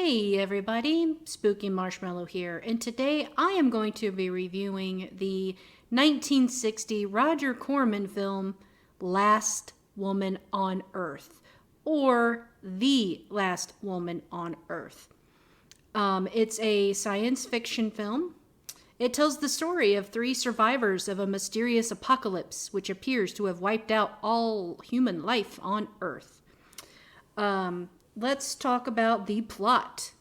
Hey everybody, Spooky Marshmallow here, and today I am going to be reviewing the 1960 Roger Corman film Last Woman on Earth, or The Last Woman on Earth. It's a science fiction film. It tells the story of 3 survivors of a mysterious apocalypse which appears to have wiped out all human life on Earth. Let's talk about the plot.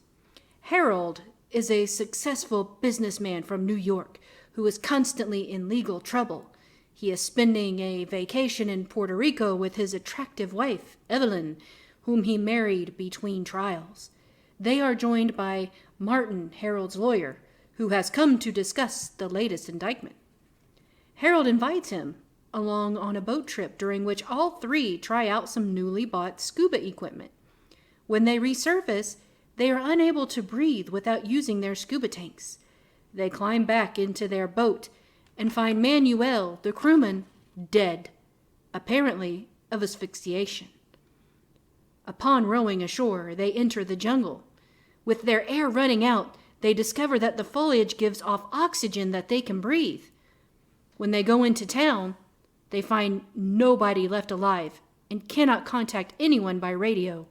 Harold is a successful businessman from New York who is constantly in legal trouble. He is spending a vacation in Puerto Rico with his attractive wife, Evelyn, whom he married between trials. They are joined by Martin, Harold's lawyer, who has come to discuss the latest indictment. Harold invites him along on a boat trip during which all 3 try out some newly bought scuba equipment. When they resurface, they are unable to breathe without using their scuba tanks. They climb back into their boat and find Manuel, the crewman, dead, apparently of asphyxiation. Upon rowing ashore, they enter the jungle. With their air running out, they discover that the foliage gives off oxygen that they can breathe. When they go into town, they find nobody left alive and cannot contact anyone by radio.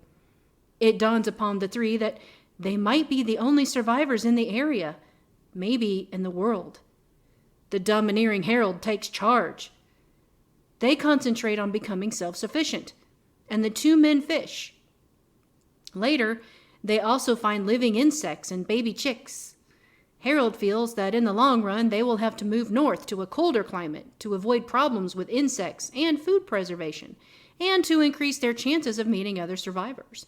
It dawns upon the 3 that they might be the only survivors in the area, maybe in the world. The domineering Harold takes charge. They concentrate on becoming self-sufficient, and the 2 men fish. Later, they also find living insects and baby chicks. Harold feels that in the long run they will have to move north to a colder climate to avoid problems with insects and food preservation, and to increase their chances of meeting other survivors.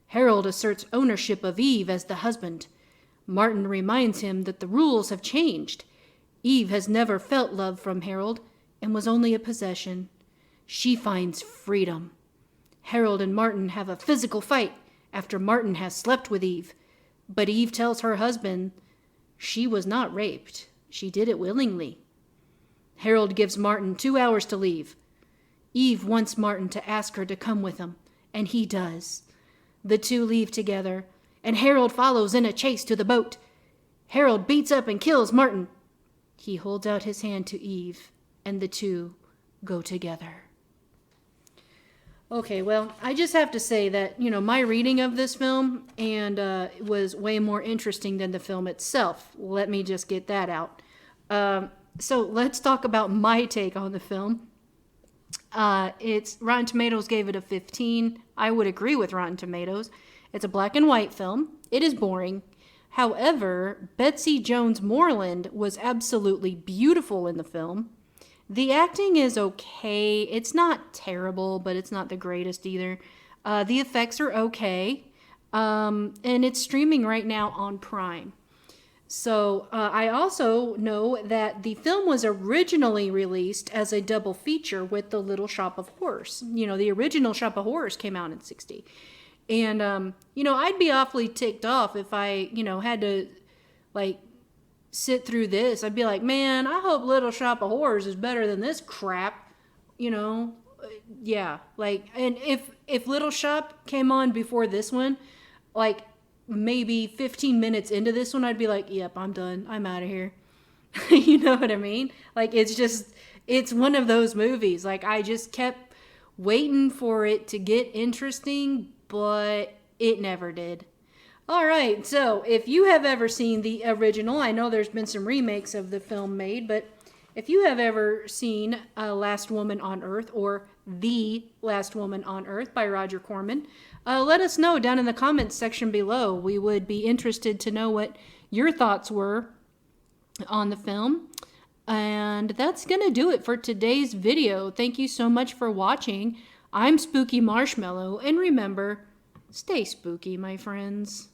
Harold asserts ownership of Eve as the husband. Martin reminds him that the rules have changed. Eve has never felt love from Harold and was only a possession. She finds freedom. Harold and Martin have a physical fight after Martin has slept with Eve, but Eve tells her husband she was not raped. She did it willingly. Harold gives Martin 2 hours to leave. Eve wants Martin to ask her to come with him, and he does. The 2 leave together, and Harold follows in a chase to the boat. Harold beats up and kills Martin. He holds out his hand to Eve, and the 2 go together. Okay, well, I just have to say that, my reading of this film was way more interesting than the film itself. Let me just get that out. So let's talk about my take on the film. Rotten Tomatoes gave it a 15. I would agree with Rotten Tomatoes. It's a black and white film. It is boring. However, Betsy Jones Moreland was absolutely beautiful in the film. The acting is okay. It's not terrible, but it's not the greatest either. The effects are okay. And it's streaming right now on Prime. So I also know that the film was originally released as a double feature with The Little Shop of Horrors. The original Shop of Horrors came out in 60. And, I'd be awfully ticked off if I, had to, sit through this. I'd be like, man, I hope Little Shop of Horrors is better than this crap. Yeah. And if Little Shop came on before this one, maybe 15 minutes into this one, I'd be like, yep, I'm done. I'm out of here. You know what I mean? It's one of those movies. I just kept waiting for it to get interesting, but it never did. All right, so if you have ever seen the original, I know there's been some remakes of the film made, but if you have ever seen Last Woman on Earth or The Last Woman on Earth by Roger Corman, let us know down in the comments section below. We would be interested to know what your thoughts were on the film. And that's going to do it for today's video. Thank you so much for watching. I'm Spooky Marshmallow, and remember, stay spooky, my friends.